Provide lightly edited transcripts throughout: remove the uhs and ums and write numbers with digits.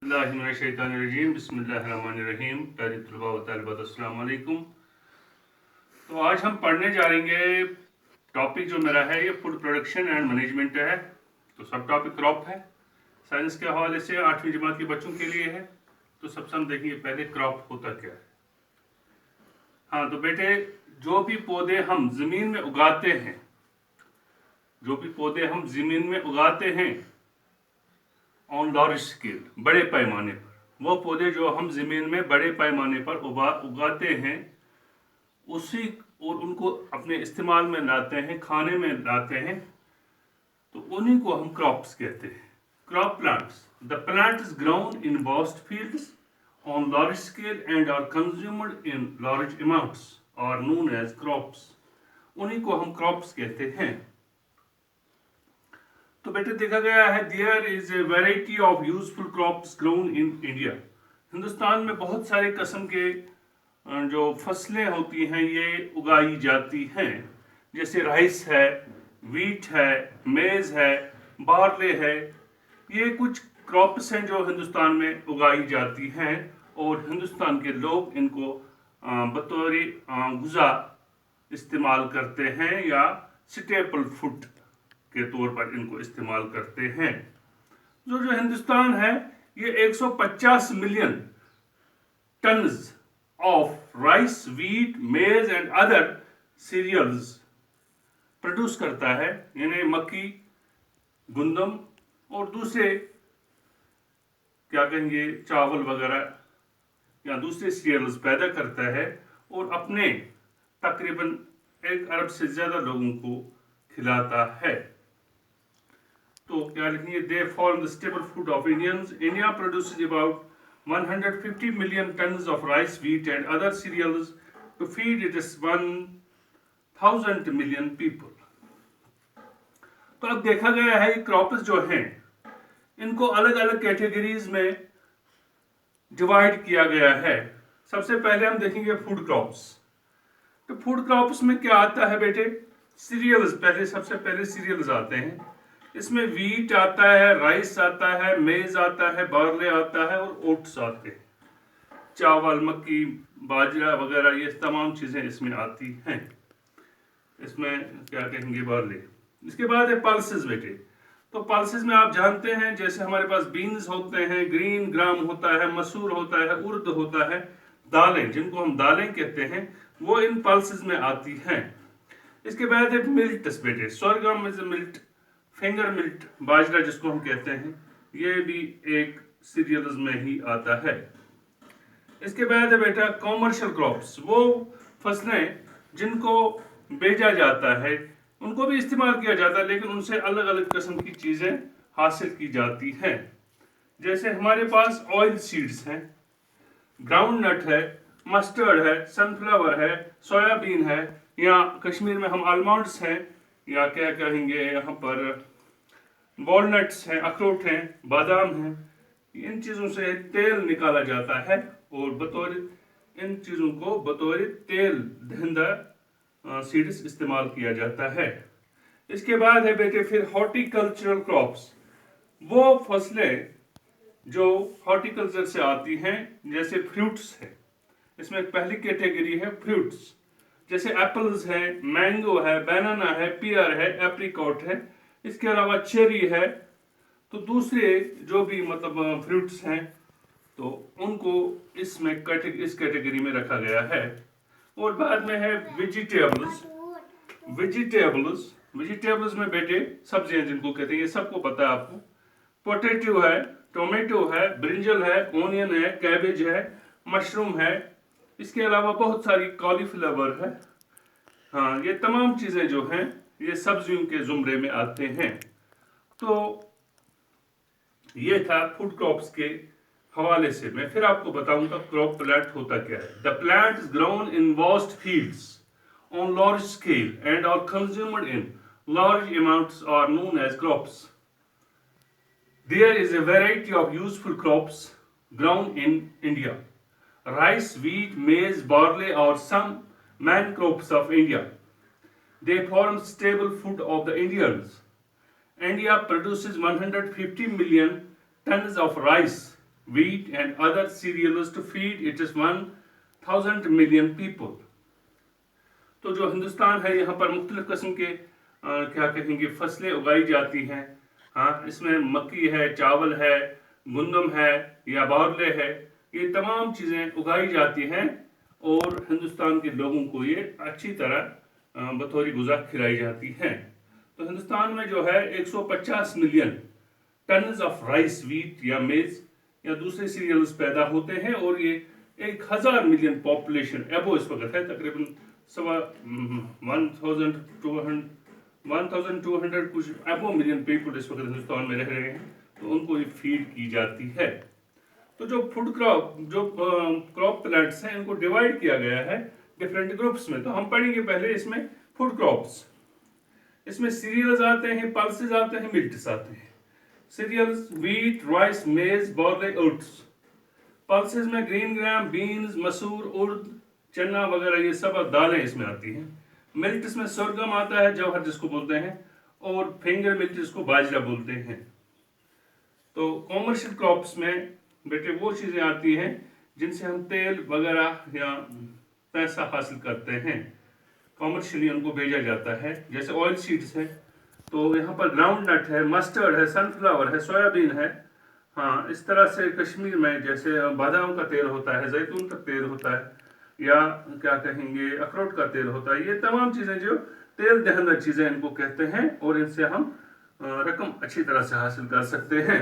बिस्मिल्लाहिर्रहमानिर्रहीम बिस्मिल्लाहिर्रहमानिर्रहीम। प्यारे तलबा व तालिबात अस्सलाम वालेकुम। तो आज हम पढ़ने जा रहे हैं। टॉपिक जो मेरा है ये फूड प्रोडक्शन एंड मैनेजमेंट है। तो सब टॉपिक क्रॉप है। साइंस के हवाले से 8वीं जमात के बच्चों के लिए है। तो सबसे हम देखेंगे पहले क्रॉप होता क्या है। हाँ तो बेटे, जो भी पौधे हम ज़मीन में उगाते हैं ऑन लार्ज स्केल, बड़े पैमाने पर, वो पौधे जो हम ज़मीन में बड़े पैमाने पर उगाते हैं उसी और उनको अपने इस्तेमाल में लाते हैं, खाने में लाते हैं, तो उन्हीं को हम क्रॉप्स कहते हैं। Crop plants, the plant is grown in vast fields on large scale and are consumed in large amounts are known as crops. उन्हीं को हम क्रॉप्स कहते हैं। तो बेटे देखा गया है there is a variety of useful crops grown in India. Hindustan में बहुत सारे किस्म के जो फसलें होती हैं ये उगाई जाती हैं। जैसे राइस है, वीट है, मेज है, बार्ले है। ये कुछ क्रॉप्स हैं जो हिंदुस्तान में उगाई जाती हैं और हिंदुस्तान के लोग इनको बतौर गुज़ा इस्तेमाल करते हैं या स्टेपल फूड के तौर पर इनको इस्तेमाल करते हैं। जो हिंदुस्तान है ये 150 million tons of rice, wheat, मेज एंड अदर सीरियल्स प्रोड्यूस करता है, यानी मक्की, गुंदम और दूसरे क्या कहेंगे चावल वगैरह या दूसरे सीरियल्स पैदा करता है और अपने तकरीबन 1 अरब से ज़्यादा लोगों को खिलाता है। तो क्या लिखेंगे, they form the staple food of Indians. India produces about 150 million tons of rice, wheat and other cereals to feed its 1000 million people. तो अब देखा गया है क्रॉप्स जो हैं इनको अलग अलग कैटेगरीज में डिवाइड किया गया है। सबसे पहले हम देखेंगे फूड क्रॉप्स। तो फूड क्रॉप्स में क्या आता है बेटे, सीरियल्स। सबसे पहले सीरियल्स आते हैं। इसमें वीट आता है, राइस आता है, मेज आता है, बार्ले आता है और ओट्स आते हैं। चावल, मक्की, बाजरा वगैरह ये तमाम चीज़ें इसमें आती हैं। इसमें क्या कहेंगे बार्ले। इसके बाद है पल्सेस बेटे। तो पल्सेस में आप जानते हैं जैसे हमारे पास बीन्स होते हैं, ग्रीन ग्राम होता है, मसूर होता है, उर्द होता है, दालें जिनको हम दालें कहते हैं वो इन पल्सेस में आती हैं। इसके बाद है मिल्ट्स बेटे। सोरगम इज मिल्ट, फिंगर मिल्ट, बाजरा जिसको हम कहते हैं, ये भी एक सीरियल्स में ही आता है। इसके बाद है बेटा कॉमर्शियल क्रॉप्स। वो फसलें जिनको बेचा जाता है, उनको भी इस्तेमाल किया जाता है लेकिन उनसे अलग अलग किस्म की चीज़ें हासिल की जाती हैं। जैसे हमारे पास ऑयल सीड्स हैं, ग्राउंड नट है, मस्टर्ड है, सनफ्लावर है, सोयाबीन है, या कश्मीर में हम आलमंड्स हैं, या क्या कहेंगे यहाँ पर वॉलनट्स हैं, अखरोट हैं, बादाम हैं। इन चीज़ों से तेल निकाला जाता है और इन चीज़ों को बतौर तेल दहिंदा सीड्स इस्तेमाल किया जाता है। इसके बाद है बेटे फिर हॉर्टिकल्चरल क्रॉप्स। वो फसलें जो हॉर्टिकल्चर से आती हैं, जैसे फ्रूट्स है। इसमें पहली कैटेगरी है फ्रूट्स, जैसे एप्पल्स है, मैंगो है, बनाना है, पियर है, एप्रिकॉट है। इसके अलावा चेरी है। तो दूसरे जो भी मतलब फ्रूट्स हैं तो उनको इस कैटेगरी में रखा गया है। और बाद में है वेजिटेबल्स। वेजिटेबल्स में बेटे सब्जियां जिनको कहते हैं, ये सबको पता है आपको। पोटैटो है, टोमेटो है, ब्रिंजल है, ओनियन है, कैबेज है, मशरूम है। इसके अलावा बहुत सारी कॉलीफ्लावर है। हाँ, ये तमाम चीज़ें जो हैं ये सब्जियों के जुमरे में आते हैं। तो ये था फूड क्रॉप्स के हवाले से। मैं फिर आपको बताऊंगा क्रॉप प्लांट होता क्या है। The plant is grown in vast fields on large scale and are consumed in large amounts are known as crops. There is a variety of useful crops grown in India. Rice, wheat, maize, barley are some main crops of India. They form staple food of the Indians. India produces 150 million tons of rice, wheat and other cereals to feed its 1,000 million people. तो जो हिंदुस्तान है यहाँ पर मुख्तलिफ किस्म के क्या कहेंगे फसलें उगाई जाती हैं। हाँ, इसमें मक्की है, चावल है, गंदम है या बारले है, ये तमाम चीज़ें उगाई जाती हैं और हिंदुस्तान के लोगों को ये अच्छी तरह बतौर गुज़ा खिलाई जाती हैं। तो हिंदुस्तान में जो है 150 million tons of rice, wheat या मेज या दूसरे सीरियल्स पैदा होते हैं और ये 1,000 मिलियन पॉपुलेशन एबो इस वक्त है, तकरीबन 1,200 कुछ एबो मिलियन पीपल इस वक्त हिंदुस्तान में रह रहे हैं, तो उनको ये फीड की जाती है। तो जो फूड क्रॉप जो क्रॉप प्लांट्स हैं इनको डिवाइड किया गया है डिफरेंट ग्रुप्स में। तो हम पढ़ेंगे पहले इसमें फूड क्रॉप्स। इसमें सीरियल्स आते हैं, पल्सेस आते हैं, मिल्ट्स आते हैं। सीरियल्स वीट, राइस, मेज, बार्ले, ओट्स। पल्सेस में ग्रीन ग्राम, बीन्स, मसूर, उर्द, चना वगैरह ये सब दालें इसमें आती हैं। मिल्ट्स में सोरगम आता है, जवाहर जिसको बोलते हैं, और फिंगर मिल्ट जिसको बाजरा बोलते हैं। तो कॉमर्शियल क्रॉप्स में बेटे वो चीज़ें आती हैं जिनसे हम तेल वगैरह या पैसा हासिल करते हैं, कॉमर्शियली उनको भेजा जाता है। जैसे ऑयल सीड्स है, तो यहाँ पर ग्राउंड नट है, मस्टर्ड है, सनफ्लावर है, सोयाबीन है। हाँ, इस तरह से कश्मीर में जैसे बादाम का तेल होता है, जैतून का तेल होता है, या क्या कहेंगे अखरोट का तेल होता है। ये तमाम चीज़ें जो तेल दहनदार चीज़ें इनको कहते हैं और इनसे हम रकम अच्छी तरह से हासिल कर सकते हैं।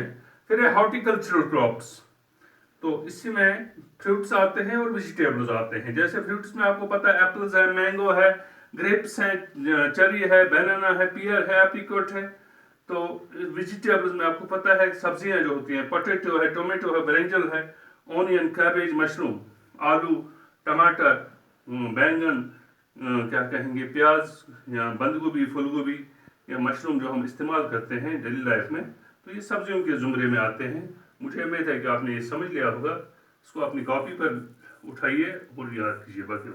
फिर है हॉर्टिकल्चरल क्रॉप्स, तो इसमें फ्रूट्स आते हैं और वेजिटेबल्स आते हैं। जैसे फ्रूट्स में आपको पता है एप्पल्स है, मैंगो है, ग्रेप्स है, चेरी है, बनाना है, पियर है, एप्रिकॉट है। तो वेजिटेबल्स में आपको पता है सब्जियां जो होती हैं, पोटैटो है, टोमेटो है, ब्रिंजल है, ऑनियन, कैबेज, मशरूम, आलू, टमाटर, बैंगन, क्या कहेंगे प्याज या बंद गोभी, फूल गोभी या मशरूम जो हम इस्तेमाल करते हैं डेली लाइफ में, तो ये सब्जियों के जुमरे में आते हैं। मुझे उम्मीद है कि आपने ये समझ लिया होगा। इसको अपनी कॉपी पर उठाइए और याद कीजिए। बाकी